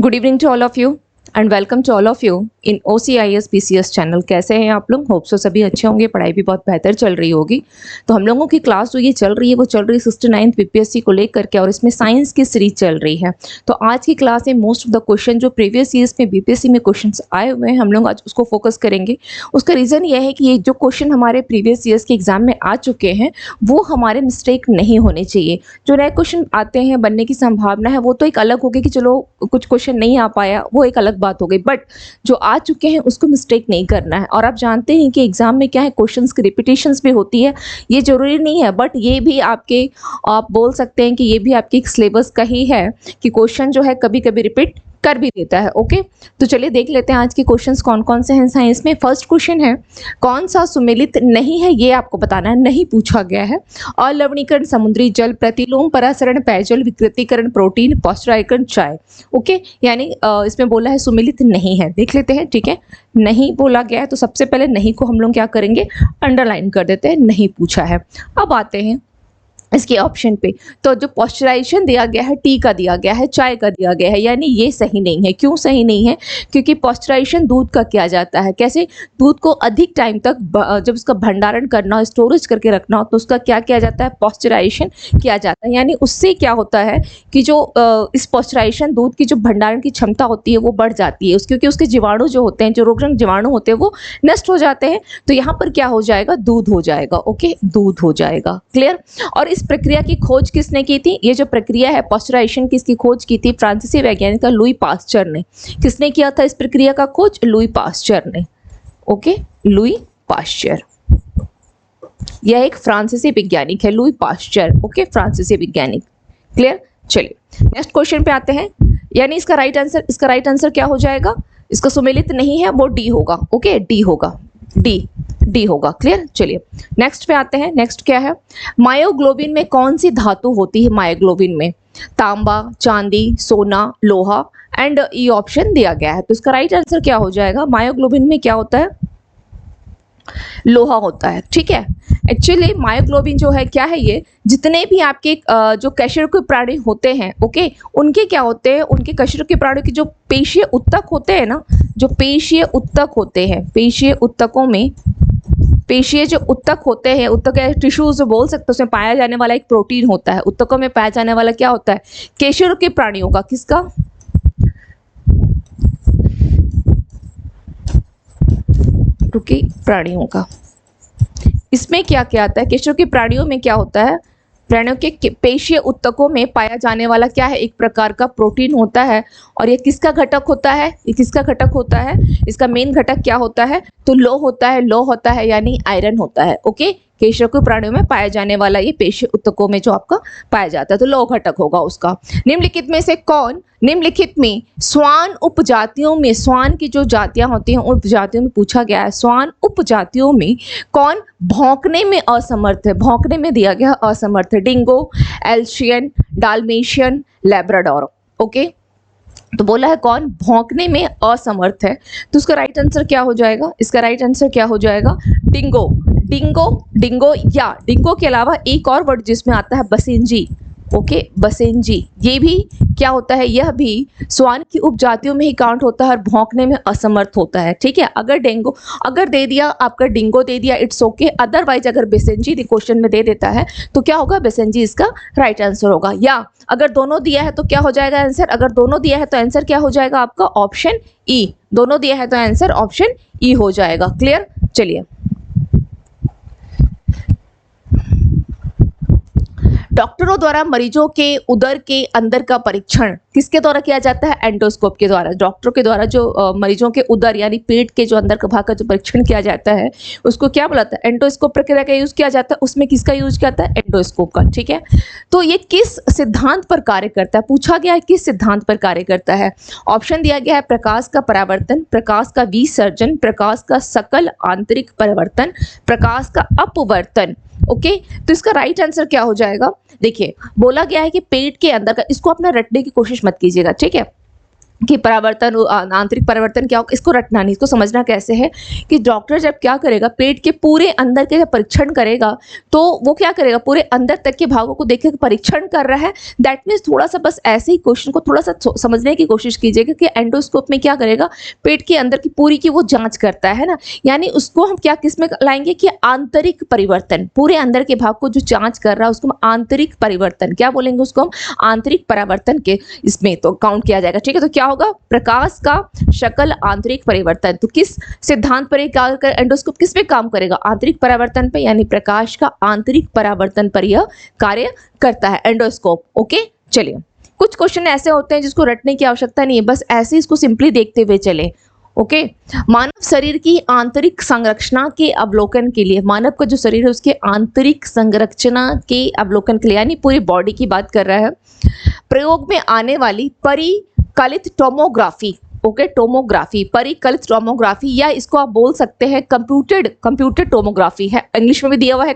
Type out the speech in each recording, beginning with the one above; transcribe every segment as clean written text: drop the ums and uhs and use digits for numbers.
Good evening to all of you and welcome to all of you in OCIS PCS channel. कैसे हैं आप लोग? Hope so सभी अच्छे होंगे, पढ़ाई भी बहुत बेहतर चल रही होगी। तो हम लोगों की क्लास जो ये चल रही है वो चल रही है 69th BPSC को लेकर के, और इसमें साइंस की सीरीज चल रही है। तो आज की क्लास में मोस्ट ऑफ द क्वेश्चन जो प्रीवियस ईयर्स में BPSC में क्वेश्चन आए हुए हैं, हम लोग आज उसको फोकस करेंगे। उसका रीज़न ये है कि ये जो क्वेश्चन हमारे प्रीवियस ईयर्स के एग्जाम में आ चुके हैं वो हमारे मिस्टेक नहीं होने चाहिए। जो नए क्वेश्चन आते हैं बनने की संभावना है वो तो एक अलग होगी कि चलो कुछ क्वेश्चन नहीं आ पाया, वो एक अलग बात हो गई, बट जो आ चुके हैं उसको मिस्टेक नहीं करना है। और आप जानते हैं कि एग्जाम में क्या है, क्वेश्चंस की रिपीटेशंस भी होती है। ये जरूरी नहीं है, बट ये भी आपके, आप बोल सकते हैं कि ये भी आपके सिलेबस का ही है कि क्वेश्चन जो है कभी कभी रिपीट कर भी देता है। ओके, तो चलिए देख लेते हैं आज के क्वेश्चंस कौन कौन से हैं साइंस में। फर्स्ट क्वेश्चन है, कौन सा सुमेलित नहीं है, ये आपको बताना है, नहीं पूछा गया है। अलवणीकरण समुद्री जल, प्रतिलोम परासरण पेयजल, विकृतीकरण प्रोटीन, पॉस्चराइजकरण चाय। ओके, यानी इसमें बोला है सुमेलित नहीं है। देख लेते हैं, ठीक है, नहीं बोला गया है तो सबसे पहले नहीं को हम लोग क्या करेंगे, अंडरलाइन कर देते हैं, नहीं पूछा है। अब आते हैं इसके ऑप्शन पे। तो जो पॉस्चराइजेशन दिया गया है, टी का दिया गया है, चाय का दिया गया है, यानी ये सही नहीं है। क्यों सही नहीं है? क्योंकि पॉस्चराइजेशन दूध का किया जाता है। कैसे? दूध को अधिक टाइम तक जब उसका भंडारण करना हो, स्टोरेज करके रखना हो, तो उसका क्या किया जाता है, पॉस्चराइजेशन किया जाता है। यानी उससे क्या होता है कि जो इस पॉस्चराइजेशन, दूध की जो भंडारण की क्षमता होती है वो बढ़ जाती है, क्योंकि उसके जीवाणु जो होते हैं, जो रोगजनक जीवाणु होते हैं वो नष्ट हो जाते हैं। तो यहाँ पर क्या हो जाएगा, दूध हो जाएगा। ओके, दूध हो जाएगा। क्लियर? और इस प्रक्रिया की खोज किसने की थी? ये जो प्रक्रिया है पॉस्चराइजेशन की, इसकी खोज की थी फ्रांसीसी वैज्ञानिक लुई पास्चर ने। किसने किया था इस प्रक्रिया का खोज? लुई पास्चर ने। ओके, लुई पास्चर, यह एक फ्रांसीसी वैज्ञानिक है, लुई पास्चर। ओके, फ्रांसीसी वैज्ञानिक। क्लियर? चलिए नेक्स्ट क्वेश्चन पे आते हैं। यानी इसका राइट आंसर क्या हो जाएगा? इसका सुमेलित नहीं है वो डी होगा। ओके, डी होगा, डी होगा। क्लियर? चलिए नेक्स्ट पे आते हैं। नेक्स्ट क्या है, मायोग्लोबिन में कौन सी धातु होती है? मायोग्लोबिन में तांबा, चांदी, सोना, लोहा, एंड ये ऑप्शन दिया गया है। तो इसका राइट आंसर क्या हो जाएगा? मायोग्लोबिन में क्या होता है? लोहा होता है। ठीक है, एक्चुअली मायोग्लोबिन जो है क्या है, ये जितने भी आपके जो कशेरुकी प्राणी होते हैं, ओके, उनके क्या होते हैं, उनके कशेरुकी प्राणी की जो पेशीय उत्तक होते हैं ना, जो पेशीय उत्तक होते हैं, पेशीय उत्तकों में, पेशीय जो उत्तक होते हैं, उत्तक टिश्यूज बोल सकते हैं, उसमें पाया जाने वाला एक प्रोटीन होता है। उत्तकों में पाया जाने वाला क्या होता है? कशेरुकी प्राणियों का। किसका? कशेरुकी प्राणियों का। इसमें क्या क्या आता है? कशेरुकी प्राणियों में क्या होता है? प्राणियों के पेशीय उत्तकों में पाया जाने वाला क्या है? एक प्रकार का प्रोटीन होता है। और ये किसका घटक होता है? ये किसका घटक होता है? इसका मेन घटक क्या होता है? तो लो होता है, यानी आयरन होता है। ओके, कशेरुकी प्राणियों में पाया जाने वाला ये पेशीय उत्तकों में जो आपका पाया जाता है, तो लौह घटक होगा उसका। निम्नलिखित में से कौन, निम्नलिखित में श्वान उपजातियों में, श्वान की जो जातियां होती हैं उपजातियों में पूछा गया है, श्वान उपजातियों में कौन भौंकने में असमर्थ है? भौंकने में दिया गया असमर्थ है। Dingo, Alsatian, Dalmatian, Labrador. Okay, तो बोला है कौन भौंकने में असमर्थ है। तो उसका राइट आंसर क्या हो जाएगा? इसका राइट आंसर क्या हो जाएगा? डिंगो। डिंगो या डिंगो के अलावा एक और वर्ड जिसमें आता है बसेंजी। ओके, बसेंजी, ये भी क्या होता है? यह भी श्वान की उपजातियों में ही काउंट होता है और भौंकने में असमर्थ होता है। ठीक है, अगर दे दिया आपका डिंगो दे दिया, इट्स ओके। अदरवाइज अगर बेसेंजी क्वेश्चन में दे देता है तो क्या होगा? बेसेंजी इसका राइट आंसर होगा। या अगर दोनों दिया है तो क्या हो जाएगा आंसर? अगर दोनों दिया है तो आंसर क्या हो जाएगा आपका? Option E. दोनों दिया है तो आंसर ऑप्शन ई हो जाएगा। क्लियर? चलिए, डॉक्टरों द्वारा मरीजों के उदर के अंदर का परीक्षण किसके द्वारा किया जाता है? एंडोस्कोप के द्वारा। डॉक्टरों के द्वारा जो मरीजों के उदर यानी पेट के जो अंदर का भाग का जो परीक्षण किया जाता है उसको क्या बुलाता है? एंडोस्कोप प्रक्रिया का यूज किया जाता है। उसमें किसका यूज किया जाता है? एंडोस्कोप का। ठीक है, तो ये किस सिद्धांत पर कार्य करता है? पूछा गया है किस सिद्धांत पर कार्य करता है। ऑप्शन दिया गया है प्रकाश का परावर्तन, प्रकाश का विसर्जन, प्रकाश का सकल आंतरिक परिवर्तन, प्रकाश का अपवर्तन। ओके, तो इसका राइट आंसर क्या हो जाएगा? देखिए, बोला गया है कि पेट के अंदर का, इसको अपना रटने की कोशिश मत कीजिएगा। ठीक है, कि परावर्तन आंतरिक परावर्तन क्या होगा, इसको रटना नहीं, इसको समझना कैसे है कि डॉक्टर जब क्या करेगा, पेट के पूरे अंदर के जब परीक्षण करेगा तो वो क्या करेगा, पूरे अंदर तक के भागों को देख के परीक्षण कर रहा है। दैट मीन्स थोड़ा सा बस ऐसे ही क्वेश्चन को थोड़ा सा समझने की कोशिश कीजिएगा कि एंडोस्कोप में क्या करेगा, पेट के अंदर की पूरी की वो जांच करता है ना, यानी उसको हम क्या किस में लाएंगे कि आंतरिक परिवर्तन, पूरे अंदर के भाग को जो जांच कर रहा है उसको हम आंतरिक परिवर्तन क्या बोलेंगे, उसको हम आंतरिक परावर्तन के इसमें तो काउंट किया जाएगा। ठीक है, तो क्या होगा, प्रकाश का शकल आंतरिक परिवर्तन। तो किस सिद्धांत पर एंडोस्कोप किस पे काम करेगा, आंतरिक परावर्तन पे, यानी प्रकाश का आंतरिक परावर्तन पर यह कार्य करता है एंडोस्कोप। ओके, चलिए कुछ क्वेश्चन ऐसे होते हैं जिसको रटने की आवश्यकता नहीं है, बस ऐसे इसको सिंपली देखते हुए चले। ओके, मानव शरीर की आंतरिक संरचना के अवलोकन के लिए, मानव का जो शरीर है उसके आंतरिक संरचना के अवलोकन के लिए, यानी पूरी बॉडी की बात कर रहा है, प्रयोग में आने वाली परिकलित टोमोग्राफी, ओके, टोमोग्राफी, परिकलित टोमोग्राफी, या इसको आप बोल सकते हैं कंप्यूटर टोमोग्राफी है, इंग्लिश में भी दिया हुआ है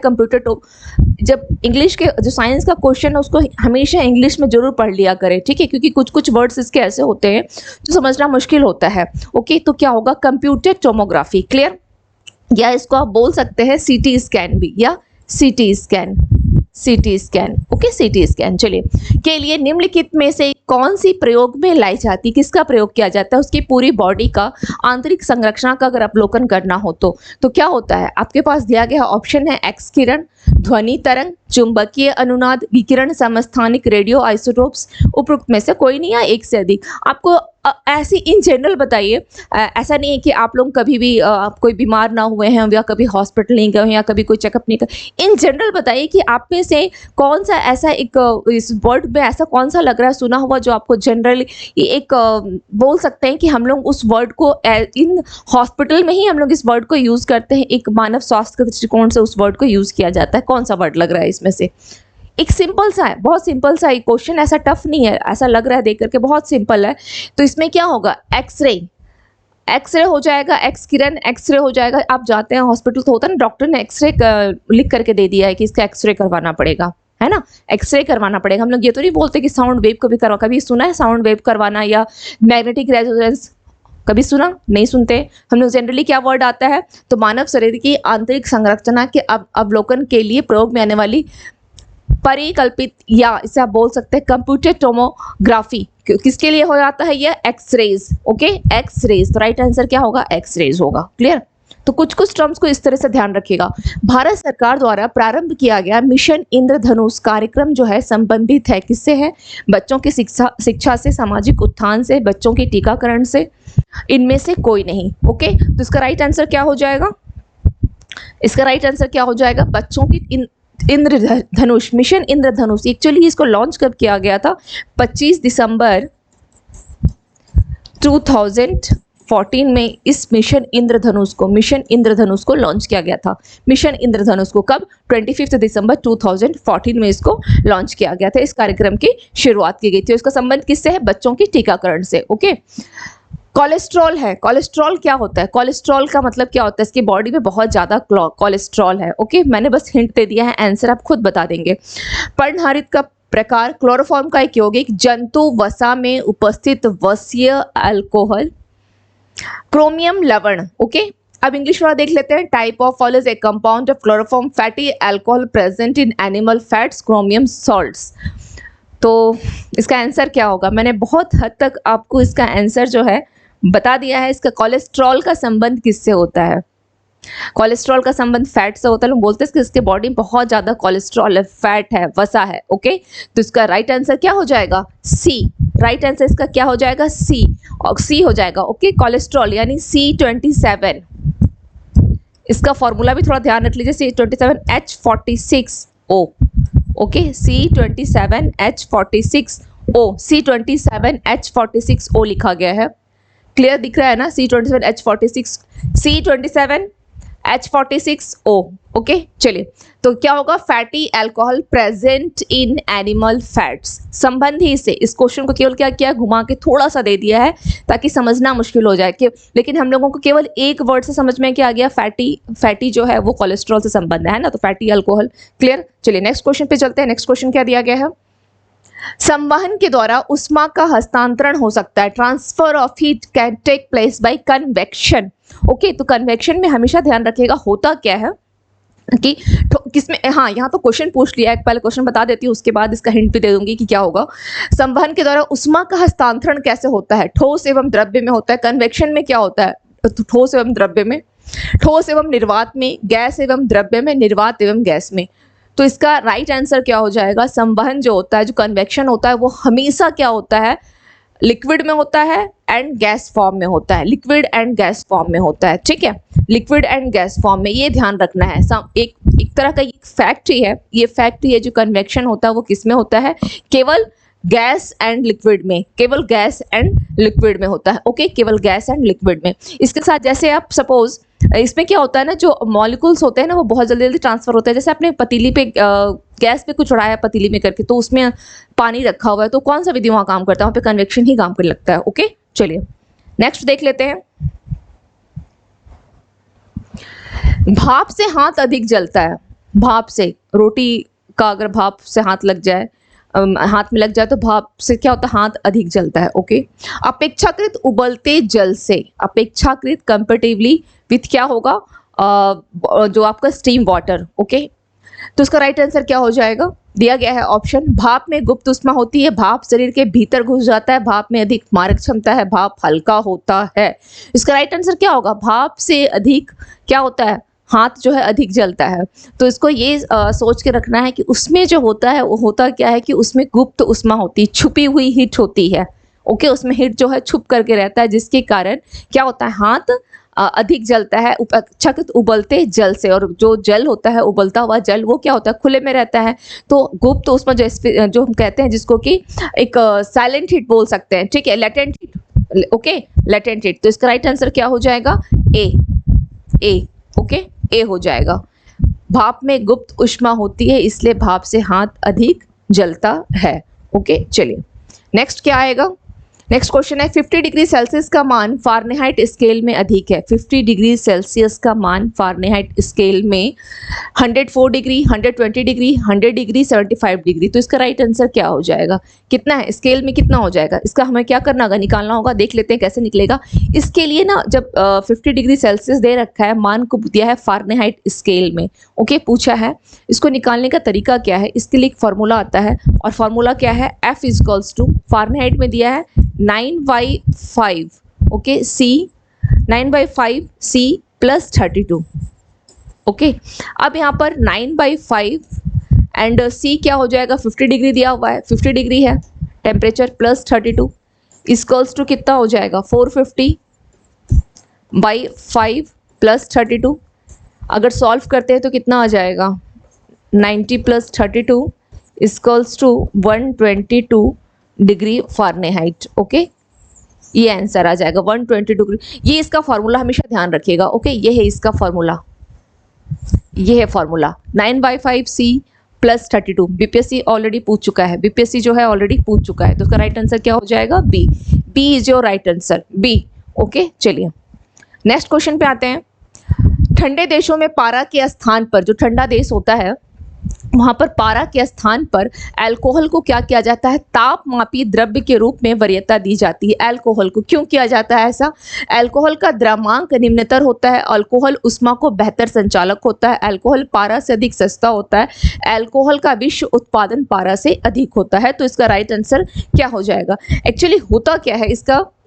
जब इंग्लिश के जो साइंस का क्वेश्चन है उसको हमेशा इंग्लिश में जरूर पढ़ लिया करें, ठीक है, क्योंकि कुछ कुछ वर्ड्स इसके ऐसे होते हैं जो समझना मुश्किल होता है। ओके, तो क्या होगा, कंप्यूटर टोमोग्राफी, क्लियर, या इसको आप बोल सकते हैं सीटी स्कैन भी, या CT scan, okay, CT scan. चलिए, के लिए निम्नलिखित में से कौन सी प्रयोग में लाई जाती, किसका प्रयोग किया जाता है, उसकी पूरी बॉडी का आंतरिक संरचना का अगर अवलोकन करना हो तो क्या होता है, आपके पास दिया गया ऑप्शन है एक्स किरण, ध्वनि तरंग, चुंबकीय अनुनाद, विकिरण समस्थानिक, रेडियो आइसोटोप्स, उपरोक्त में से कोई नहीं या एक से अधिक। आपको ऐसी इन जनरल बताइए, ऐसा नहीं है कि आप लोग कभी भी कोई बीमार ना हुए हैं या कभी हॉस्पिटल नहीं गए हैं या कभी कोई चेकअप नहीं कर, इन जनरल बताइए कि आप में से कौन सा ऐसा एक इस वर्ड में ऐसा कौन सा लग रहा है सुना हुआ जो आपको जनरली एक बोल सकते हैं कि हम लोग उस वर्ड को इन हॉस्पिटल में ही हम लोग इस वर्ड को यूज़ करते हैं, एक मानव स्वास्थ्य के दृष्टिकोण से उस वर्ड को यूज़ किया जाता है, कौन सा वर्ड लग रहा है इसमें से। एक सिंपल सा है, बहुत सिंपल सा, क्वेश्चन ऐसा टफ नहीं है, ऐसा लग रहा है देख करके बहुत सिंपल है। तो इसमें क्या होगा, एक्सरे हो जाएगा, एक्स किरण एक्सरे हो जाएगा। आप जाते हैं हॉस्पिटल तो होता है ना, डॉक्टर ने एक्सरे लिख करके दे दिया है कि इसका एक्सरे करवाना पड़ेगा, है ना, एक्सरे करवाना पड़ेगा। हम लोग ये तो नहीं बोलते कि साउंड वेव को भी करवा, कभी सुना है साउंड वेव करवाना या मैग्नेटिक रेजोनेंस, कभी सुना, नहीं सुनते हम लोग। जनरली क्या वर्ड आता है, तो मानव शरीर की आंतरिक संरचना के अवलोकन के लिए प्रयोग में आने वाली परिकल्पित, या इसे आप बोल सकते हैं कंप्यूटर टोमोग्राफी, किसके लिए हो जाता है ये, एक्सरेज, ओके, एक्सरेज। तो राइट आंसर क्या होगा, एक्सरेज होगा, क्लियर। तो कुछ कुछ टर्म्स को इस तरह से ध्यान रखिएगा। भारत सरकार द्वारा प्रारंभ किया गया मिशन इंद्रधनुष कार्यक्रम जो है संबंधित है किससे है, बच्चों की शिक्षा से, सामाजिक उत्थान से, बच्चों के टीकाकरण से, इनमें से कोई नहीं। ओके, तो इसका राइट आंसर क्या हो जाएगा, इसका राइट आंसर क्या हो जाएगा, बच्चों की इंद्रधनुष, मिशन इंद्रधनुष। एक्चुअली इसको लॉन्च कब किया गया था, 25 दिसंबर 2014 में इस मिशन इंद्रधनुष को लॉन्च किया गया था। मिशन इंद्रधनुष को कब, 25 दिसंबर 2014 में इसको लॉन्च किया गया था। इस कार्यक्रम की शुरुआत की गई थी। इसका संबंध किससे है, बच्चों के टीकाकरण से। ओके, कोलेस्ट्रॉल है, कोलेस्ट्रॉल क्या होता है, कोलेस्ट्रॉल का मतलब क्या होता है, इसकी बॉडी में बहुत ज़्यादा कोलेस्ट्रॉल है। ओके, मैंने बस हिंट दे दिया है, आंसर आप खुद बता देंगे। पर्णहरित का प्रकार, क्लोरोफॉर्म का एक यौगिक, जंतु वसा में उपस्थित वसीय अल्कोहल, क्रोमियम लवण। ओके, अब इंग्लिश वाला देख लेते हैं। Type of follows A compound of chloroform fatty alcohol present in animal fats, chromium salts. तो इसका आंसर क्या होगा, मैंने बहुत हद तक आपको इसका आंसर जो है बता दिया है। इसका कोलेस्ट्रॉल का संबंध किससे होता है, कोलेस्ट्रॉल का संबंध फैट से होता है। लोग बोलते हैं कि इसके बॉडी में बहुत ज्यादा कोलेस्ट्रॉल है, फैट है, वसा है। ओके, तो इसका राइट आंसर क्या हो जाएगा, सी। राइट आंसर इसका क्या हो जाएगा, सी, और सी हो जाएगा। ओके, कोलेस्ट्रॉल यानी C27। इसका फॉर्मूला भी थोड़ा ध्यान रख लीजिए, C27H46O। ओके, C27H46O, C27H46O लिखा गया है। क्लियर दिख रहा है ना, C27H46O। ओके, चलिए, तो क्या होगा, fatty alcohol present in animal fats. संबंधी से इस क्वेश्चन को केवल क्या किया, घुमा के थोड़ा सा दे दिया है ताकि समझना मुश्किल हो जाए कि, लेकिन हम लोगों को केवल एक वर्ड से समझ में क्या आ गया, फैटी जो है वो कोलेस्ट्रॉल से संबंध है ना, तो फैटी अल्कोहल। क्लियर, चलिए नेक्स्ट क्वेश्चन पे चलते हैं। नेक्स्ट क्वेश्चन क्या दिया गया है, संवहन के द्वारा उष्मा का हस्तांतरण हो सकता है, transfer of heat can take place by convection. Okay, तो कन्वेक्शन में हमेशा ध्यान रखिएगा होता क्या है कि किसमें, हाँ यहाँ तो क्वेश्चन पूछ लिया है, पहले क्वेश्चन बता देती हूँ उसके बाद इसका हिंट भी दे दूंगी कि क्या होगा। संवहन के द्वारा उष्मा का हस्तांतरण कैसे होता है, ठोस एवं द्रव्य में होता है। कन्वेक्शन में क्या होता है, ठोस एवं द्रव्य में, ठोस एवं निर्वात में, गैस एवं द्रव्य में, निर्वात एवं गैस में। तो इसका राइट आंसर क्या हो जाएगा, संवहन जो होता है, जो कन्वेक्शन होता है वो हमेशा क्या होता है, लिक्विड में होता है एंड गैस फॉर्म में होता है, लिक्विड एंड गैस फॉर्म में होता है। ठीक है, लिक्विड एंड गैस फॉर्म में, ये ध्यान रखना है। एक तरह का फैक्ट ही है, ये फैक्ट ही है, जो कन्वेक्शन होता है वो किस में होता है, केवल गैस एंड लिक्विड में, केवल गैस एंड लिक्विड में होता है। ओके, केवल गैस एंड लिक्विड में। इसके साथ जैसे आप सपोज, इसमें क्या होता है ना, जो मॉलिक्यूल्स होते हैं ना वो बहुत जल्दी जल्दी ट्रांसफर होते हैं। जैसे आपने पतीली पे गैस पे कुछ उड़ाया पतीली में करके, तो उसमें पानी रखा हुआ है, तो कौन सा विधि वहाँ काम करता है, वहाँ पे कन्वेक्शन ही काम करने लगता है। ओके, चलिए नेक्स्ट देख लेते हैं। भाप से हाथ अधिक जलता है, भाप से, रोटी का अगर भाप से हाथ लग जाए, हाथ में लग जाए तो भाप से क्या होता है, हाथ अधिक जलता है। ओके, अपेक्षाकृत उबलते जल से, अपेक्षाकृत कंपेरेटिवली विथ क्या होगा, जो आपका स्टीम वाटर। ओके, तो इसका राइट आंसर क्या हो जाएगा, दिया गया है ऑप्शन, भाप में गुप्त उष्मा होती है, भाप शरीर के भीतर घुस जाता है, भाप में अधिक मारक क्षमता है, भाप हल्का होता है। इसका राइट आंसर क्या होगा, भाप से अधिक क्या होता है, हाथ जो है अधिक जलता है। तो इसको ये सोच के रखना है कि उसमें जो होता है वो होता क्या है कि उसमें गुप्त उष्मा होती है, छुपी हुई हीट होती है। ओके, उसमें हीट जो है छुप करके रहता है, जिसके कारण क्या होता है, हाथ अधिक जलता है अपेक्षाकृत उबलते जल से। और जो जल होता है, उबलता हुआ जल, वो क्या होता है, खुले में रहता है। तो गुप्त उष्मा जो हम कहते हैं, जिसको कि एक साइलेंट हीट बोल सकते हैं। ठीक है, latent heat. Okay, latent heat. तो इसका राइट आंसर क्या हो जाएगा, ए। ओके, ए हो जाएगा। भाप में गुप्त उष्मा होती है, इसलिए भाप से हाथ अधिक जलता है। ओके, चलिए नेक्स्ट क्या आएगा। नेक्स्ट क्वेश्चन है, 50 डिग्री सेल्सियस का मान फारेनहाइट स्केल में अधिक है। 50 डिग्री सेल्सियस का मान फारेनहाइट स्केल में 104 डिग्री, 120 डिग्री, 100 डिग्री, 75 डिग्री। तो इसका राइट आंसर क्या हो जाएगा, कितना है, स्केल में कितना हो जाएगा, इसका हमें क्या करना होगा, निकालना होगा। देख लेते हैं कैसे निकलेगा। इसके लिए ना, जब 50 डिग्री सेल्सियस दे रखा है, मान को दिया है फारेनहाइट स्केल में, ओके, पूछा है, इसको निकालने का तरीका क्या है, इसके लिए एक फार्मूला आता है, और फार्मूला क्या है, F इक्वल्स टू, फारेनहाइट में दिया है 9/5, okay, C 9/5 C plus 32। Okay, अब यहाँ पर 9/5 एंड C क्या हो जाएगा, 50 डिग्री दिया हुआ है, 50 डिग्री है टेम्परेचर, प्लस 32 इक्वल्स टू कितना हो जाएगा, 450/5 प्लस 32। अगर सॉल्व करते हैं तो कितना आ जाएगा, 90 plus 32 equals to 122 degree Fahrenheit. Okay, ये आंसर आ जाएगा 122 डिग्री। ये इसका फॉर्मूला हमेशा ध्यान रखिएगा। ओके, ये है इसका फॉर्मूला, ये है formula 9/5 C plus 32। BPSC already पूछ चुका है, बीपीएससी जो है ऑलरेडी पूछ चुका है। तो उसका राइट आंसर क्या हो जाएगा, B. B is your right answer, B. Okay, चलिए नेक्स्ट क्वेश्चन पे आते हैं। ठंडे देशों में पारा के स्थान पर, जो ठंडा देश होता है वहाँ पर पारा के स्थान पर अल्कोहल को क्या किया जाता है, तापमापी द्रव्य के रूप में वरीयता दी जाती है। अल्कोहल को क्यों किया जाता है ऐसा, अल्कोहल का द्रव्यांक निम्नतर होता है, अल्कोहल उष्मा को बेहतर संचालक होता है, अल्कोहल पारा से अधिक सस्ता होता है, अल्कोहल का विश्व उत्पादन पारा से अधिक होता है। तो इसका राइट आंसर क्या हो जाएगा, एक्चुअली होता क्या है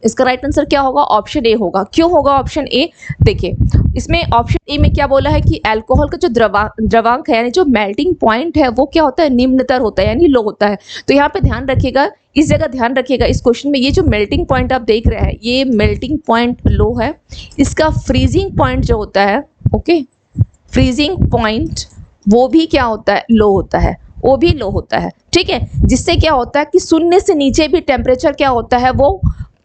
इसका राइट आंसर क्या होगा, ऑप्शन ए होगा। क्यों होगा ऑप्शन ए, देखिए इसमें ऑप्शन ए में क्या बोला है कि अल्कोहल का जो द्रवांक है, यानी जो मेल्टिंग पॉइंट है, वो क्या होता है, निम्नतर होता है, यानी लो होता है। तो यहाँ पे ध्यान रखिएगा, इस जगह ध्यान रखिएगा, इस क्वेश्चन में ये जो मेल्टिंग पॉइंट आप देख रहे हैं, ये मेल्टिंग पॉइंट लो है, इसका फ्रीजिंग पॉइंट जो होता है, ओके, फ्रीजिंग पॉइंट वो भी क्या होता है, लो होता है, वो भी लो होता है। ठीक है, जिससे क्या होता है कि शून्य से नीचे भी टेम्परेचर क्या होता है, वो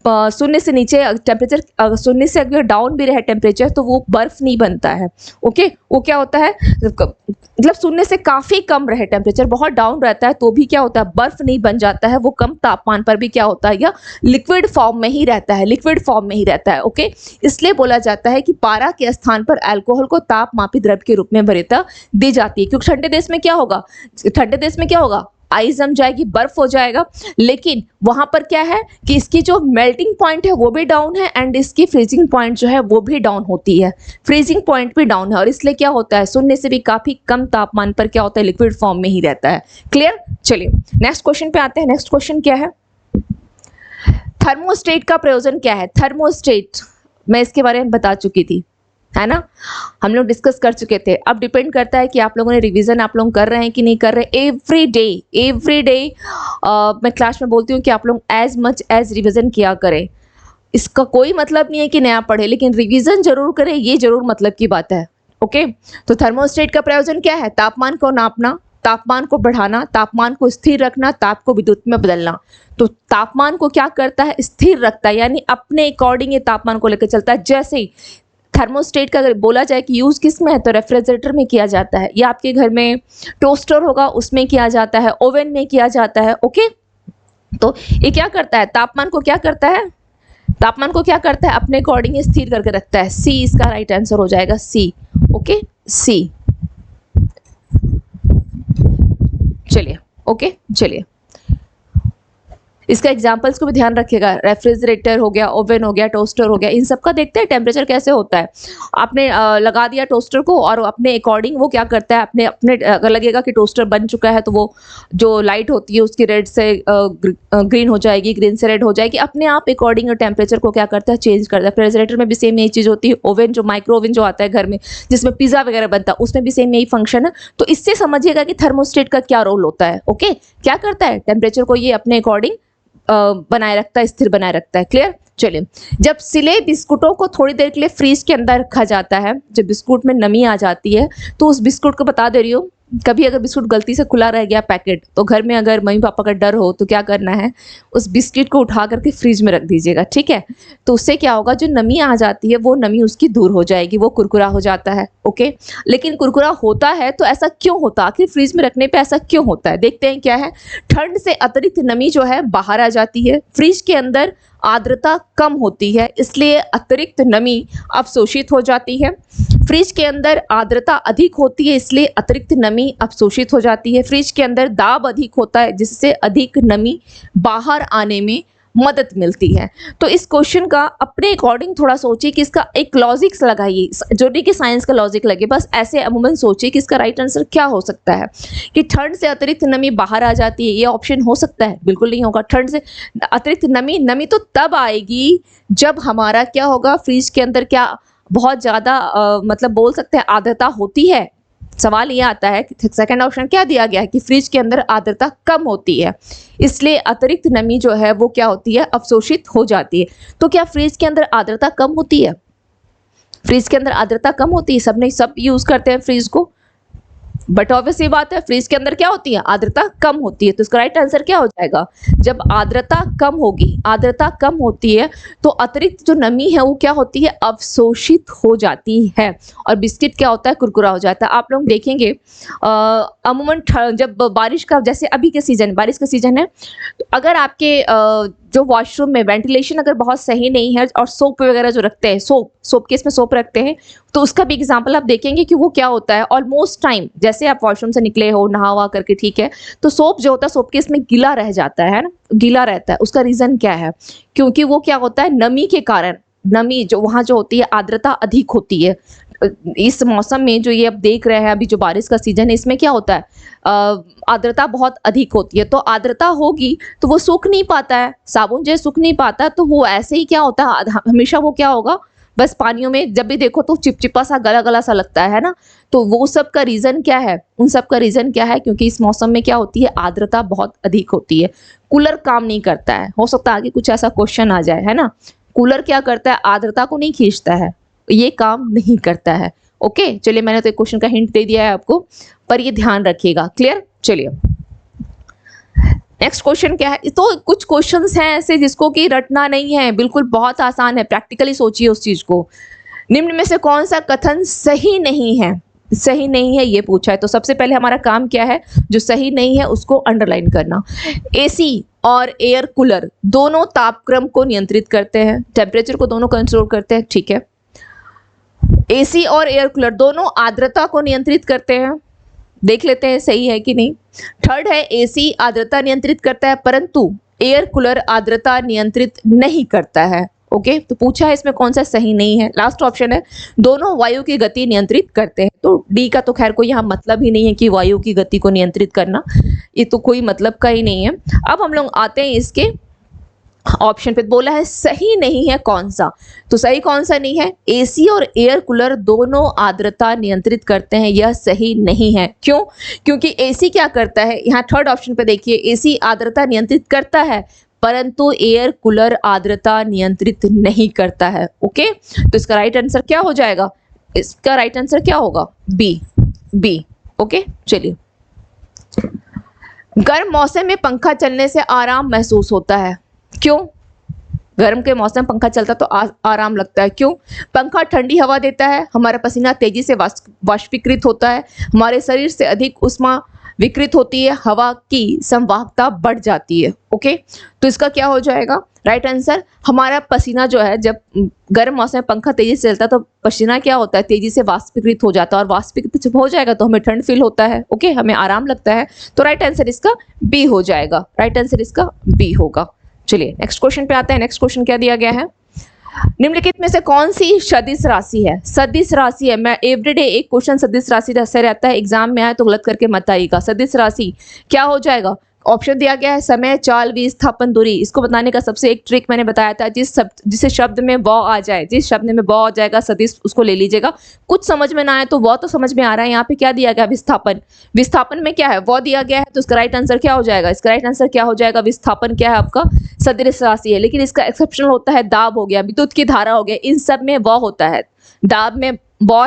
शून्य से नीचे टेम्परेचर, शून्य से अगर डाउन भी रहे टेम्परेचर, तो वो बर्फ नहीं बनता है। ओके, वो क्या होता है, मतलब शून्य से काफ़ी कम रहे टेम्परेचर, बहुत डाउन रहता है तो भी क्या होता है, बर्फ नहीं बन जाता है, वो कम तापमान पर भी क्या होता है, या लिक्विड फॉर्म में ही रहता है, लिक्विड फॉर्म में ही रहता है। ओके, इसलिए बोला जाता है कि पारा के स्थान पर अल्कोहल को तापमापी द्रव्य के रूप में वरीयता दी जाती है। क्योंकि ठंडे देश में क्या होगा, ठंडे देश में क्या होगा, आइस जम जाएगी, बर्फ हो जाएगा, लेकिन वहां पर क्या है कि इसकी जो मेल्टिंग पॉइंट है वो भी डाउन है एंड इसकी फ्रीजिंग पॉइंट जो है वो भी डाउन होती है, फ्रीजिंग पॉइंट भी डाउन है, और इसलिए क्या होता है शून्य से भी काफी कम तापमान पर क्या होता है लिक्विड फॉर्म में ही रहता है। क्लियर? चलिए नेक्स्ट क्वेश्चन पे आते हैं। नेक्स्ट क्वेश्चन क्या है? थर्मोस्टेट का प्रयोजन क्या है? थर्मोस्टेट मैं इसके बारे में बता चुकी थी, है ना, हम लोग डिस्कस कर चुके थे। अब डिपेंड करता है कि आप लोगों ने रिवीजन आप लोग कर रहे हैं कि नहीं कर रहे। एवरी डे मैं क्लास में बोलती हूँ कि आप लोग एज मच एज रिवीजन किया करें। इसका कोई मतलब नहीं है कि नया पढ़े, लेकिन रिवीजन जरूर करें, ये जरूर मतलब की बात है। ओके, तो थर्मोस्टेट का प्रयोजन क्या है? तापमान को नापना, तापमान को बढ़ाना, तापमान को स्थिर रखना, ताप को विद्युत में बदलना। तो तापमान को क्या करता है? स्थिर रखता है, यानी अपने अकॉर्डिंग ये तापमान को लेकर चलता है। जैसे ही थर्मोस्टेट का अगर बोला जाए कि यूज किस में है, तो रेफ्रिजरेटर में किया जाता है, या आपके घर में टोस्टर होगा उसमें किया जाता है, ओवन में किया जाता है। ओके, तो ये क्या करता है? तापमान को क्या करता है? तापमान को क्या करता है? अपने अकॉर्डिंग स्थिर करके रखता है। सी इसका राइट आंसर हो जाएगा, सी। ओके, सी। चलिए, ओके, चलिए इसका एग्जाम्पल्स को भी ध्यान रखिएगा। रेफ्रिजरेटर हो गया, ओवन हो गया, टोस्टर हो गया, इन सब का देखते हैं टेम्परेचर कैसे होता है। आपने लगा दिया टोस्टर को और अपने अकॉर्डिंग वो क्या करता है, अपने अपने अगर लगेगा कि टोस्टर बन चुका है तो वो जो लाइट होती है उसकी रेड से ग्रीन हो जाएगी, ग्रीन से रेड हो जाएगी, अपने आप अकॉर्डिंग टेम्परेचर को क्या करता है? चेंज करता है। रेफ्रिजरेटर में भी सेम यही चीज़ होती है। ओवन जो माइक्रो ओवन जो आता है घर में जिसमें पिज़्ज़ा वगैरह बनता है उसमें भी सेम यही फंक्शन है। तो इससे समझिएगा कि थर्मोस्टेट का क्या रोल होता है। ओके, क्या करता है? टेम्परेचर को ये अपने अकॉर्डिंग बनाए रखता है, स्थिर बनाए रखता है। क्लियर? चलिए, जब सिले बिस्कुटों को थोड़ी देर के लिए फ्रीज के अंदर रखा जाता है, जब बिस्कुट में नमी आ जाती है, तो उस बिस्कुट को बता दे रही हूँ, कभी अगर बिस्कुट गलती से खुला रह गया पैकेट, तो घर में अगर मम्मी पापा का डर हो तो क्या करना है, उस बिस्किट को उठा करके फ्रिज में रख दीजिएगा। ठीक है, तो उससे क्या होगा, जो नमी आ जाती है वो नमी उसकी दूर हो जाएगी, वो कुरकुरा हो जाता है। ओके, लेकिन कुरकुरा होता है तो ऐसा क्यों होता है? आखिर फ्रिज में रखने पे ऐसा क्यों होता है? देखते हैं क्या है। ठंड से अतिरिक्त नमी जो है बाहर आ जाती है, फ्रिज के अंदर आर्द्रता कम होती है, इसलिए अतिरिक्त नमी अवशोषित हो जाती है। फ्रिज के अंदर आर्द्रता अधिक होती है, इसलिए अतिरिक्त नमी अवशोषित हो जाती है। फ्रिज के अंदर दाब अधिक होता है, जिससे अधिक नमी बाहर आने में मदद मिलती है। तो इस क्वेश्चन का अपने अकॉर्डिंग थोड़ा सोचिए कि इसका एक लॉजिक्स लगाइए, जो कि साइंस का लॉजिक लगे, बस ऐसे अमूमन सोचिए कि इसका राइट आंसर क्या हो सकता है। कि ठंड से अतिरिक्त नमी बाहर आ जाती है, ये ऑप्शन हो सकता है? बिल्कुल नहीं होगा। ठंड से अतिरिक्त नमी तो तब आएगी जब हमारा क्या होगा, फ्रिज के अंदर क्या बहुत ज़्यादा मतलब बोल सकते हैं आर्द्रता होती है। सवाल ये आता है कि सेकंड ऑप्शन क्या दिया गया है कि फ्रिज के अंदर आर्द्रता कम होती है, इसलिए अतिरिक्त नमी जो है वो क्या होती है, अवशोषित हो जाती है। तो क्या फ्रिज के अंदर आर्द्रता कम होती है? फ्रिज के अंदर आर्द्रता कम होती है, सब यूज करते हैं फ्रिज को, बट ऑब्वियस ये बात है फ्रिज के अंदर क्या होती है, आर्द्रता कम होती है। तो इसका राइट आंसर क्या हो जाएगा? जब आर्द्रता कम होगी, आर्द्रता कम होती है तो अतिरिक्त जो नमी है वो क्या होती है, अवशोषित हो जाती है, और बिस्किट क्या होता है, कुरकुरा हो जाता है। आप लोग देखेंगे अमूमन जब बारिश का, जैसे अभी के सीजन, बारिश का सीजन है, तो अगर आपके जो वॉशरूम में वेंटिलेशन अगर बहुत सही नहीं है, और सोप वगैरह जो रखते हैं, सोप केस में सोप रखते हैं, तो उसका भी एग्जांपल आप देखेंगे कि वो क्या होता है, ऑलमोस्ट टाइम जैसे आप वॉशरूम से निकले हो, नहा वहा करके, ठीक है, तो सोप जो होता है, सोप केस में गीला रह जाता है ना, गीला रहता है। उसका रीजन क्या है? क्योंकि वो क्या होता है, नमी के कारण, नमी जो वहाँ जो होती है, आर्द्रता अधिक होती है। इस मौसम में जो ये अब देख रहे हैं, अभी जो बारिश का सीजन है, इसमें क्या होता है, आर्द्रता बहुत अधिक होती है। तो आर्द्रता होगी तो वो सूख नहीं पाता है, साबुन जो सूख नहीं पाता, तो वो ऐसे ही क्या होता है, हमेशा वो क्या होगा, बस पानियों में जब भी देखो तो चिपचिपा सा, गला गला सा लगता है ना। तो वो सब का रीजन क्या है, उन सब का रीजन क्या है? क्योंकि इस मौसम में क्या होती है, आर्द्रता बहुत अधिक होती है। कूलर काम नहीं करता है, हो सकता है आगे कुछ ऐसा क्वेश्चन आ जाए, है ना। कूलर क्या करता है, आर्द्रता को नहीं खींचता है, ये काम नहीं करता है। ओके, चलिए, मैंने तो एक क्वेश्चन का हिंट दे दिया है आपको, पर ये ध्यान रखिएगा। क्लियर? चलिए, नेक्स्ट क्वेश्चन क्या है। तो कुछ क्वेश्चंस हैं ऐसे जिसको कि रटना नहीं है, बिल्कुल बहुत आसान है, प्रैक्टिकली सोचिए उस चीज को। निम्न में से कौन सा कथन सही नहीं है? सही नहीं है ये पूछा है, तो सबसे पहले हमारा काम क्या है, जो सही नहीं है उसको अंडरलाइन करना। एसी और एयर कूलर दोनों तापक्रम को नियंत्रित करते हैं, टेम्परेचर को दोनों कंट्रोल करते हैं, ठीक है। एसी और एयर कूलर दोनों आर्द्रता को नियंत्रित करते हैं, देख लेते हैं सही है कि नहीं। थर्ड है एसी आर्द्रता नियंत्रित करता है परंतु एयर कूलर आर्द्रता नियंत्रित नहीं करता है। ओके, तो पूछा है इसमें कौन सा सही नहीं है। लास्ट ऑप्शन है दोनों वायु की गति नियंत्रित करते हैं। तो डी का तो खैर कोई यहाँ मतलब ही नहीं है कि वायु की गति को नियंत्रित करना, ये तो कोई मतलब का ही नहीं है। अब हम लोग आते हैं इसके ऑप्शन पे। बोला है सही नहीं है कौन सा, तो सही कौन सा नहीं है? एसी और एयर कूलर दोनों आर्द्रता नियंत्रित करते हैं, यह सही नहीं है। क्यों? क्योंकि एसी क्या करता है, यहाँ थर्ड ऑप्शन पे देखिए, एसी आर्द्रता नियंत्रित करता है परंतु एयर कूलर आर्द्रता नियंत्रित नहीं करता है। ओके, तो इसका राइट आंसर क्या हो जाएगा? इसका राइट आंसर क्या होगा? बी। ओके, चलिए। गर्म मौसम में पंखा चलने से आराम महसूस होता है। क्यों? गर्म के मौसम में पंखा चलता तो आराम लगता है। क्यों? पंखा ठंडी हवा देता है, हमारा पसीना तेजी से वाष्पीकृत होता है, हमारे शरीर से अधिक उष्मा विकृत होती है, हवा की संवाहकता बढ़ जाती है। ओके, तो इसका क्या हो जाएगा राइट आंसर? हमारा पसीना जो है, जब गर्म मौसम में पंखा तेजी से चलता है तो पसीना क्या होता है? तेजी से वाष्पीकृत हो जाता है, और वाष्पीकृत जब हो जाएगा तो हमें ठंड फील होता है। ओके, हमें आराम लगता है। तो राइट आंसर इसका बी हो जाएगा। राइट आंसर इसका बी होगा। चलिए नेक्स्ट क्वेश्चन पे आते हैं। नेक्स्ट क्वेश्चन क्या दिया गया है? निम्नलिखित में से कौन सी सदिश राशि है? सदिश राशि है, मैं एवरीडे एक क्वेश्चन सदिश राशि से रहता है, एग्जाम में आए तो गलत करके मत आइएगा। सदिश राशि क्या हो जाएगा? ऑप्शन दिया गया है समय, चाल, विस्थापन, दूरी। इसको बताने का सबसे एक ट्रिक मैंने बताया था, जिस शब्द में व आ जाए, जिस शब्द में व आ जाएगा सदिश, उसको ले लीजिएगा। कुछ समझ में ना आए तो व तो समझ में आ रहा है। यहाँ पे क्या दिया गया? विस्थापन। विस्थापन में क्या है? व दिया गया है, तो इसका राइट आंसर क्या हो जाएगा? इसका राइट आंसर क्या हो जाएगा? विस्थापन क्या है आपका? सदिश राशि है। लेकिन इसका एक्सेप्शन होता है दाब हो गया, विद्युत की धारा हो गया, इन सब में व होता है। दाब में वो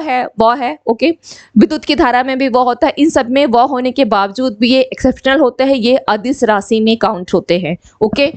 है। ओके, विद्युत की धारा में भी वो होता है। इन सब में वो होने के बावजूद भी ये एक्सेप्शनल होते हैं, ये अदिश राशि में काउंट होते हैं। ओके,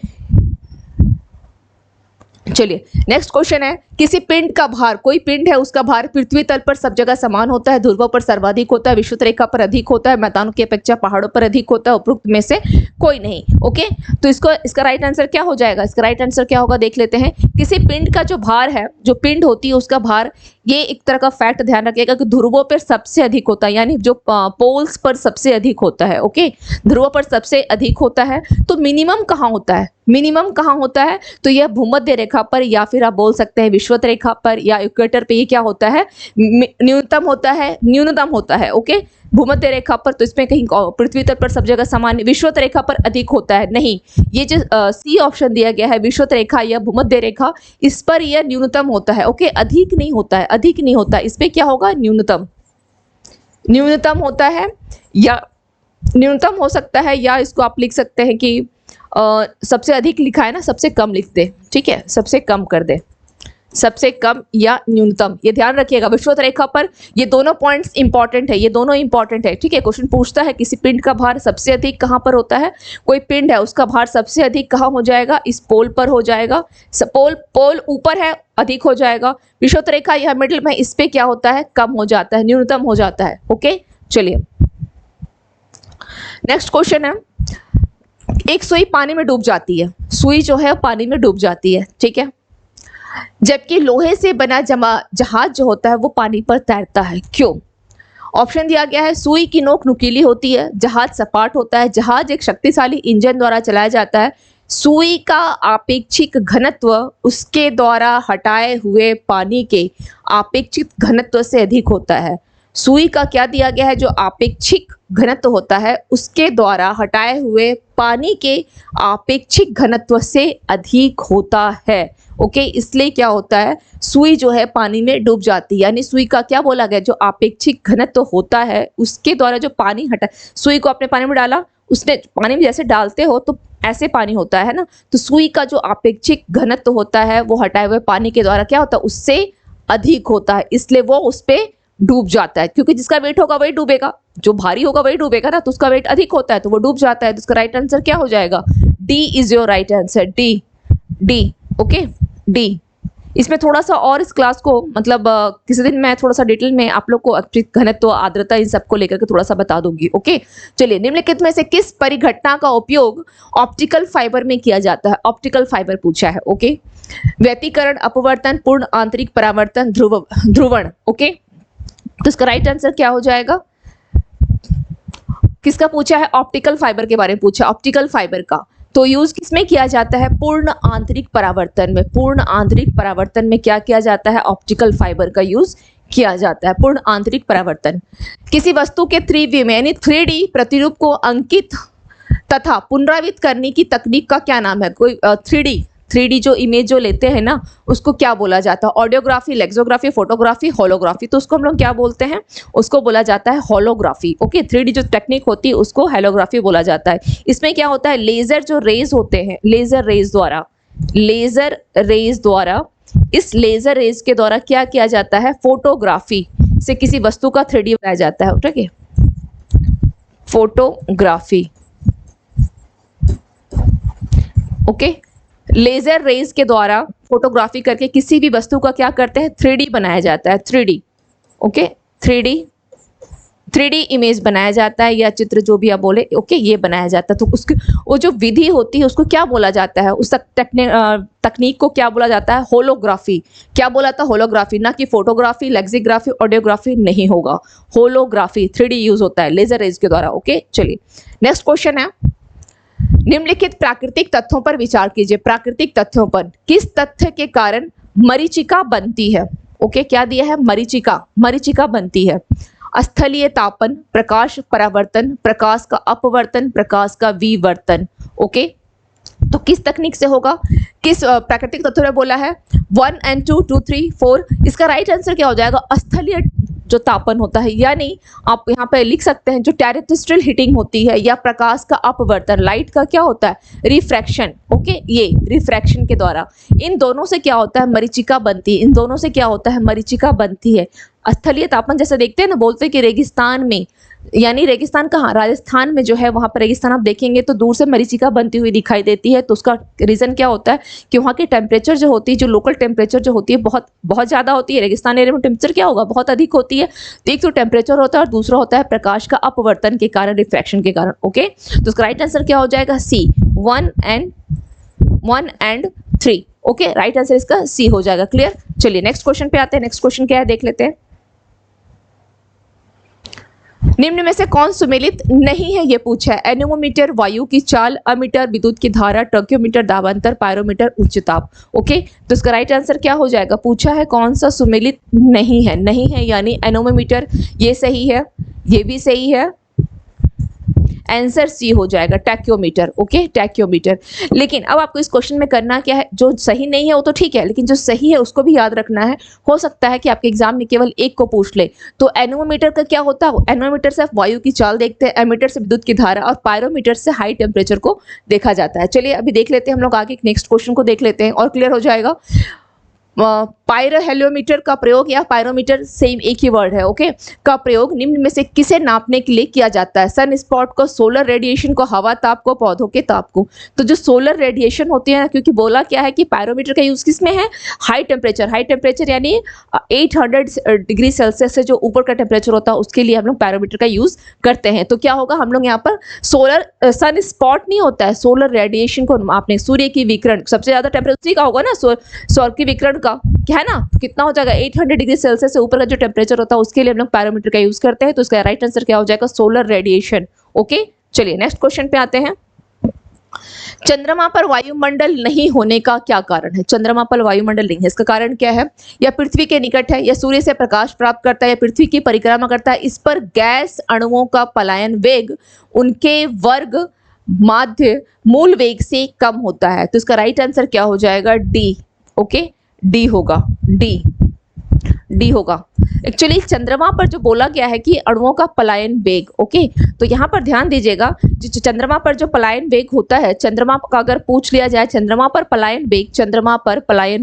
चलिए नेक्स्ट क्वेश्चन है, किसी पिंड का भार, कोई पिंड है उसका भार पृथ्वी तल पर सब जगह समान होता है, ध्रुवों पर सर्वाधिक होता है, विषुवत रेखा पर अधिक होता है, मैदानों की अपेक्षा पहाड़ों पर अधिक होता है, उपरोक्त में से कोई नहीं। ओके, तो इसका राइट आंसर क्या हो जाएगा? इसका राइट आंसर क्या होगा देख लेते हैं। किसी पिंड का जो भार है, जो पिंड होती है उसका भार, ये एक तरह का फैक्ट ध्यान रखिएगा कि ध्रुवों पर सबसे अधिक होता है, यानी जो पोल्स पर सबसे अधिक होता है। ओके, ध्रुवों पर सबसे अधिक होता है। तो मिनिमम कहाँ होता है? मिनिमम कहाँ होता है? तो यह भूमध्य रेखा पर, या फिर आप बोल सकते हैं विषुवत रेखा पर या इक्वेटर पे। ये क्या होता है? न्यूनतम होता है, न्यूनतम होता है। ओके, भूमध्य रेखा पर तो इसमें कहीं पृथ्वी तल पर सब जगह समान, विषुवत रेखा पर अधिक होता है नहीं। ये जो सी ऑप्शन दिया गया है, विषुवत रेखा या भूमध्य रेखा, इस पर यह न्यूनतम होता है। ओके, अधिक नहीं होता है, अधिक नहीं होता है। इस पे क्या होगा? न्यूनतम। न्यूनतम होता है, या न्यूनतम हो सकता है, या इसको आप लिख सकते हैं कि सबसे अधिक लिखा है ना, सबसे कम लिख दे। ठीक है, सबसे कम कर दे, सबसे कम या न्यूनतम, ये ध्यान रखिएगा। विषुवत रेखा पर ये दोनों पॉइंट्स इंपॉर्टेंट है, ये दोनों इंपॉर्टेंट है। ठीक है, क्वेश्चन पूछता है किसी पिंड का भार सबसे अधिक कहाँ पर होता है? कोई पिंड है उसका भार सबसे अधिक कहाँ हो जाएगा? इस पोल पर हो जाएगा। पोल ऊपर है, अधिक हो जाएगा। विषुवत रेखा यह मिडिल में, इस पे क्या होता है? कम हो जाता है, न्यूनतम हो जाता है। ओके, चलिए नेक्स्ट क्वेश्चन है, एक सुई पानी में डूब जाती है, सुई जो है पानी में डूब जाती है। ठीक है, जबकि लोहे से बना जहाज जो होता है वो पानी पर तैरता है। क्यों? ऑप्शन दिया गया है, सुई की नोक नुकीली होती है, जहाज सपाट होता है, जहाज एक शक्तिशाली इंजन द्वारा चलाया जाता है, सुई का आपेक्षिक घनत्व उसके द्वारा हटाए हुए पानी के आपेक्षिक घनत्व से अधिक होता है। सुई का क्या दिया गया है? जो आपेक्षिक घनत्व होता है उसके द्वारा हटाए हुए पानी के आपेक्षिक घनत्व से अधिक होता है। ओके, इसलिए क्या होता है? सुई जो है पानी में डूब जाती है, यानी सुई का क्या बोला गया? जो आपेक्षिक घनत्व होता है उसके द्वारा जो पानी हटा, सुई को आपने पानी में डाला, उसने पानी में जैसे डालते हो तो ऐसे पानी होता है ना, तो सुई का जो आपेक्षिक घनत्व होता है वो हटाए हुए पानी के द्वारा क्या होता है? उससे अधिक होता है, इसलिए वो उस पे डूब जाता है। क्योंकि जिसका वेट होगा वही डूबेगा, जो भारी होगा वही डूबेगा ना, तो उसका वेट अधिक होता है तो वो डूब जाता है। तो उसका राइट आंसर क्या हो जाएगा? D is your right answer. D. Okay, D. इसमें थोड़ा सा और इस क्लास को मतलब किसी दिन मैं थोड़ा सा डिटेल में आप लोग को घनत्व, आर्द्रता, इन सबको लेकर के थोड़ा सा बता दूंगी। ओके, चलिए निम्नलिखित में से किस परिघटना का उपयोग ऑप्टिकल फाइबर में किया जाता है? ऑप्टिकल फाइबर पूछा है। ओके, व्यतिकरण, अपवर्तन, पूर्ण आंतरिक परावर्तन, ध्रुवण। ओके, तो इसका राइट आंसर क्या हो जाएगा? किसका पूछा है? ऑप्टिकल फाइबर के बारे में पूछा, ऑप्टिकल फाइबर का। तो यूज किसमें किया जाता है? पूर्ण आंतरिक परावर्तन में। पूर्ण आंतरिक परावर्तन में क्या किया जाता है? ऑप्टिकल फाइबर का यूज किया जाता है, पूर्ण आंतरिक परावर्तन। किसी वस्तु के त्रिविम यानी 3D प्रतिरूप को अंकित तथा पुनरावृत्त करने की तकनीक का क्या नाम है? कोई 3D जो इमेज जो लेते हैं ना, उसको क्या बोला जाता है? Audiography, lexography, photography, holography. तो उसको हम लोग क्या बोलते हैं? उसको बोला जाता है होलोग्राफी। ओके, 3D जो टेक्निक होती है उसको होलोग्राफी बोला जाता है। इसमें क्या होता है? लेजर जो रेज होते हैं, लेजर रेज द्वारा इस लेजर रेज के द्वारा क्या किया जाता है? फोटोग्राफी से किसी वस्तु का 3D बनाया जाता है। ठीक है, फोटोग्राफी। ओके, लेजर रेज के द्वारा फोटोग्राफी करके किसी भी वस्तु का क्या करते हैं? 3D बनाया जाता है। 3D, ओके, 3D इमेज बनाया जाता है, या चित्र जो भी आप बोले, ओके, ये बनाया जाता है। तो उसकी वो जो विधि होती है उसको क्या बोला जाता है? उस तकनीक को क्या बोला जाता है? होलोग्राफी। क्या बोला था? होलोग्राफी, ना कि फोटोग्राफी, लेक्सिग्राफी, ऑडियोग्राफी नहीं होगा। होलोग्राफी 3D यूज होता है लेजर रेज के द्वारा। ओके, चलिए नेक्स्ट क्वेश्चन है, निम्नलिखित प्राकृतिक तथ्यों पर विचार कीजिए। प्राकृतिक तथ्यों पर, किस तथ्य के कारण मरीचिका बनती है? ओके, क्या दिया है? मरीचिका बनती है। स्थलीय तापन, प्रकाश परावर्तन, प्रकाश का अपवर्तन, प्रकाश का विवर्तन। ओके, तो किस तकनीक से होगा? किस प्राकृतिक तत्व ने बोला है? 1 and 2, 2, 3, 4। इसका राइट आंसर क्या हो जाएगा? स्थलीय जो तापन होता है, यानी आप यहाँ पे लिख सकते हैं जो टेरेस्ट्रियल हीटिंग होती है, या प्रकाश का अपवर्तन, लाइट का क्या होता है? रिफ्रैक्शन। ओके, ये रिफ्रैक्शन के द्वारा इन दोनों से क्या होता है? मरीचिका बनती है। इन दोनों से क्या होता है? मरीचिका बनती है। स्थलीय तापन जैसे देखते हैं ना, बोलते हैं कि रेगिस्तान में, यानी रेगिस्तान कहाँ? राजस्थान में जो है वहाँ पर रेगिस्तान आप देखेंगे तो दूर से मरीचिका बनती हुई दिखाई देती है। तो उसका रीज़न क्या होता है? कि वहाँ की टेम्परेचर जो होती है, जो लोकल टेम्परेचर जो होती है, बहुत बहुत ज़्यादा होती है। रेगिस्तान एरिया में टेम्परेचर क्या होगा? बहुत अधिक होती है। तो एक तो टेम्परेचर होता है और दूसरा होता है प्रकाश का अपवर्तन के कारण, रिफ्रैक्शन के कारण। ओके, तो उसका राइट आंसर क्या हो जाएगा? सी, 1 and 3। ओके, राइट आंसर इसका सी हो जाएगा। क्लियर? चलिए नेक्स्ट क्वेश्चन पे आते हैं। नेक्स्ट क्वेश्चन क्या है देख लेते हैं। निम्न में से कौन सुमेलित नहीं है? ये पूछा है। एनेमोमीटर वायु की चाल, अमीटर विद्युत की धारा, टर्क्योमीटर दाबांतर, पायरोमीटर उच्च ताप। ओके, तो इसका राइट आंसर क्या हो जाएगा? पूछा है कौन सा सुमेलित नहीं है? नहीं है यानी एनेमोमीटर, ये सही है, ये भी सही है। आंसर सी हो जाएगा, टैक्योमीटर। Okay, tacheometer. लेकिन अब आपको इस क्वेश्चन में करना क्या है? जो सही नहीं है वो तो ठीक है, लेकिन जो सही है उसको भी याद रखना है। हो सकता है कि आपके एग्जाम में केवल एक को पूछ ले। तो एनेमोमीटर का क्या होता है? एनेमोमीटर से आप वायु की चाल देखते हैं, एमीटर से विद्युत की धारा, और पायरोमीटर से हाई टेम्परेचर को देखा जाता है। चलिए अभी देख लेते हैं हम लोग आगे नेक्स्ट क्वेश्चन को देख लेते हैं और क्लियर हो जाएगा। पायरोहेलियोमीटर का प्रयोग, या पायरोमीटर सेम एक ही वर्ड है, ओके, का प्रयोग निम्न में से किसे नापने के लिए किया जाता है? सन स्पॉट को, सोलर रेडिएशन को, हवा ताप को, पौधों के ताप को। तो जो सोलर रेडिएशन होती है ना, क्योंकि बोला क्या है कि पायरोमीटर का यूज किस में है? हाई टेम्परेचर यानी 800 डिग्री सेल्सियस से जो ऊपर का टेम्परेचर होता है उसके लिए हम लोग पायरोमीटर का यूज करते हैं। तो क्या होगा? हम लोग यहाँ पर सोलर, सन स्पॉट नहीं होता है, सोलर रेडिएशन को नापने, सूर्य की विकिरण, सबसे ज्यादा टेम्परेचर का होगा ना, सौर की विकिरण का, क्या है ना, तो कितना हो जाएगा? 800 डिग्री सेल्सियस से ऊपर का जो टेम्परेचर होता है उसके लिए हम लोग पायरोमीटर का यूज करते हैं। तो इसका राइट आंसर क्या हो जाएगा? Solar radiation. ओके, चलिए नेक्स्ट क्वेश्चन पे आते हैं। चंद्रमा पर वायुमंडल नहीं होने का क्या कारण है? चंद्रमा पर वायुमंडल नहीं है, इसका कारण क्या है? या पृथ्वी के निकट है, या सूर्य से प्रकाश प्राप्त करता है, या पृथ्वी की परिक्रमा करता है। इस पर गैस अणुओं का पलायन वेग उनके वर्ग माध्य मूल वेग से कम होता है। तो इसका राइट आंसर क्या हो जाएगा? डी। ओके, डी होगा, डी होगा। एक्चुअली चंद्रमा पर जो बोला गया है कि अणुओं का पलायन वेग, ओके, तो यहाँ पर ध्यान दीजिएगा, जो चंद्रमा पर जो पलायन वेग होता है, चंद्रमा का अगर पूछ लिया जाए चंद्रमा पर पलायन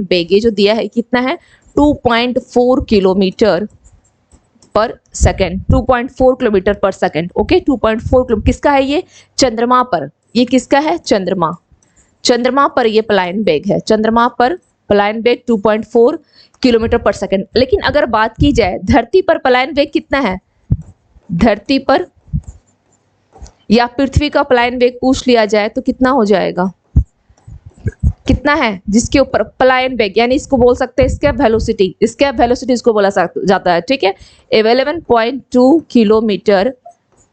वेग, ये जो दिया है कितना है? 2.4 किलोमीटर पर सेकेंड, 2.4 किलोमीटर पर सेकेंड। ओके, 2.4 किलोमीटर किसका है? ये चंद्रमा पर, ये किसका है? चंद्रमा पर ये पलायन वेग है। चंद्रमा पर पलायन वेग 2.4 किलोमीटर पर सेकेंड। लेकिन अगर बात की जाए धरती पर पलायन वेग कितना है? धरती पर या पृथ्वी का पलायन वेग पूछ लिया जाए तो कितना हो जाएगा? कितना है जिसके ऊपर पलायन वेग, यानी इसको बोल सकते हैं स्केप वेलोसिटी, इसको बोला जाता है। ठीक है, 11.2 किलोमीटर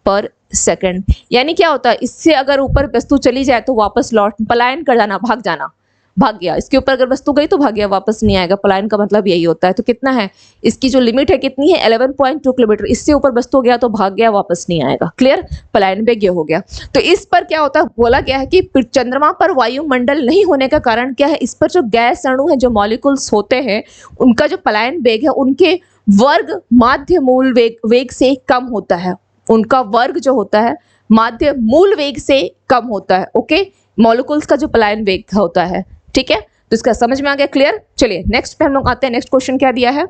पर सेकंड। यानी क्या होता है, इससे अगर ऊपर वस्तु चली जाए तो वापस लौट पलायन कर जाना, भाग जाना, भाग गया। इसके ऊपर अगर वस्तु गई तो भाग गया, वापस नहीं आएगा। पलायन का मतलब यही होता है। तो कितना है, इसकी जो लिमिट है कितनी है, 11.2 किलोमीटर। इससे ऊपर वस्तु गया तो भाग गया, वापस नहीं आएगा। क्लियर, पलायन वेग ये हो गया। तो इस पर क्या होता है, बोला गया है कि चंद्रमा पर वायुमंडल नहीं होने का कारण क्या है, इस पर जो गैस अणु है, जो मॉलिक्यूल्स होते हैं, उनका जो पलायन वेग है उनके वर्ग माध्य मूल वेग से कम होता है। उनका वर्ग जो होता है माध्य मूल वेग से कम होता है। ओके, मॉलिक्यूल्स का जो पलायन वेग होता है। ठीक है, तो इसका समझ में आ गया। क्लियर, चलिए नेक्स्ट पे हम लोग आते हैं। नेक्स्ट क्वेश्चन क्या दिया है,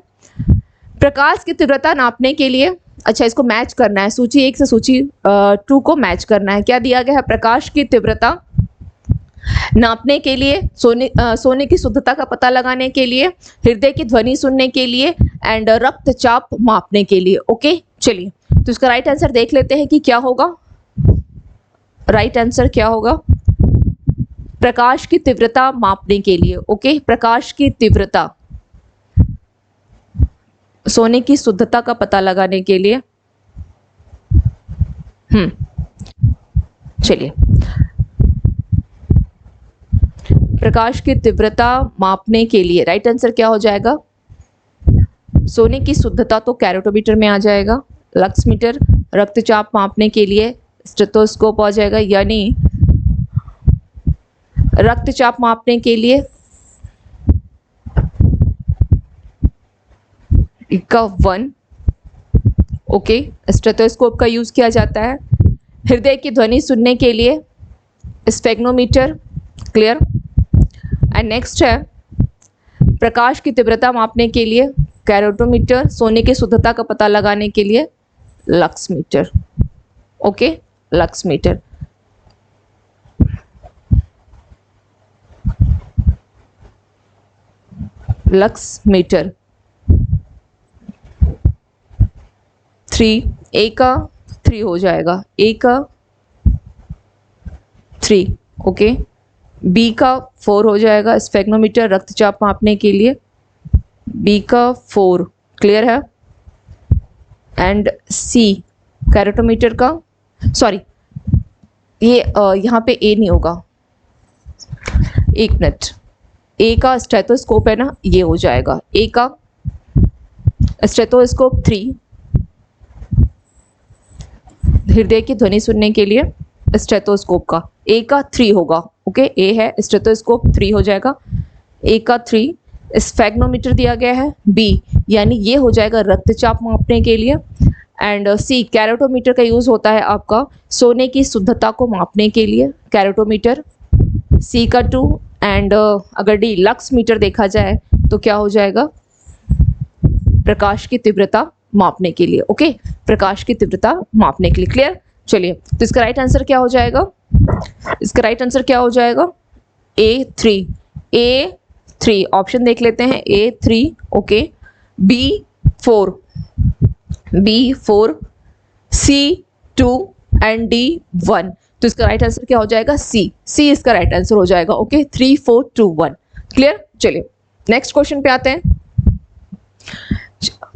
प्रकाश की तीव्रता नापने के लिए, अच्छा इसको मैच करना है, सूची 1 से सूची 2 को मैच करना है। क्या दिया गया है, प्रकाश की तीव्रता नापने के लिए, सोने की शुद्धता का पता लगाने के लिए, हृदय की ध्वनि सुनने के लिए एंड रक्तचाप मापने के लिए। ओके, चलिए तो इसका राइट आंसर देख लेते हैं कि क्या होगा। राइट आंसर क्या होगा, प्रकाश की तीव्रता मापने के लिए। ओके, प्रकाश की तीव्रता, सोने की शुद्धता का पता लगाने के लिए। चलिए, प्रकाश की तीव्रता मापने के लिए राइट आंसर क्या हो जाएगा, सोने की शुद्धता तो कैरोटोमीटर में आ जाएगा, लक्स मीटर, रक्तचाप मापने के लिए स्टेथोस्कोप आ जाएगा, यानी रक्तचाप मापने के लिए का 1। ओके, स्टेथोस्कोप का यूज किया जाता है। हृदय की ध्वनि सुनने के लिए स्फेग्नोमीटर। क्लियर, एंड नेक्स्ट है प्रकाश की तीव्रता मापने के लिए कैरोटोमीटर, सोने की शुद्धता का पता लगाने के लिए lux meter. Okay, lux meter. Lux meter 3, ए का 3 हो जाएगा, ए का 3। ओके, बी का 4 हो जाएगा, स्फेग्नोमीटर रक्तचाप मापने के लिए, बी का 4। क्लियर है, एंड सी कैरोटोमीटर का, सॉरी ये यहाँ पे ए नहीं होगा, एक मिनट, ए का स्टेथोस्कोप है ना, ये हो जाएगा, ए का स्टेथोस्कोप 3, हृदय की ध्वनि सुनने के लिए स्टेथोस्कोप का ए का 3 होगा। ओके, ए है, स्टेथोस्कोप 3 हो जाएगा, ए का 3। स्फेग्नोमीटर दिया गया है बी, यानी ये हो जाएगा रक्तचाप मापने के लिए, एंड सी कैरोटोमीटर का यूज होता है आपका सोने की शुद्धता को मापने के लिए, कैरोटोमीटर सी का 2, एंड अगर डी लक्स मीटर देखा जाए तो क्या हो जाएगा, प्रकाश की तीव्रता मापने के लिए। ओके, प्रकाश की तीव्रता मापने के लिए। क्लियर, चलिए तो इसका राइट आंसर क्या हो जाएगा, इसका राइट आंसर क्या हो जाएगा, A3, A3 ऑप्शन देख लेते हैं, A3। Okay, B4, B4, C2 and D1। तो इसका राइट आंसर क्या हो जाएगा, C, C इसका राइट आंसर हो जाएगा। ओके, 3, 4, 2, 1। क्लियर, चलिए नेक्स्ट क्वेश्चन पे आते हैं।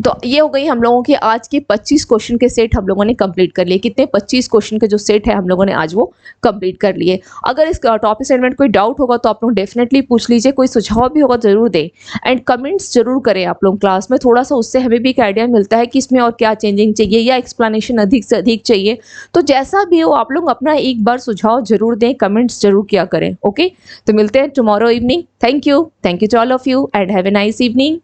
तो ये हो गई हम लोगों की आज की 25 क्वेश्चन के सेट हम लोगों ने कंप्लीट कर लिए। कितने, 25 क्वेश्चन के जो सेट है हम लोगों ने आज वो कंप्लीट कर लिए। अगर इस टॉपिक सेगमेंट कोई डाउट होगा तो आप लोग डेफिनेटली पूछ लीजिए, कोई सुझाव भी होगा जरूर दें, एंड कमेंट्स जरूर करें आप लोग क्लास में, थोड़ा सा उससे हमें भी एक आइडिया मिलता है कि इसमें और क्या चेंजिंग चाहिए या एक्सप्लेनेशन अधिक से अधिक चाहिए। तो जैसा भी हो आप लोग अपना एक बार सुझाव जरूर दें, कमेंट्स जरूर किया करें। ओके, तो मिलते हैं tomorrow evening. Thank you to all of you and have a nice evening.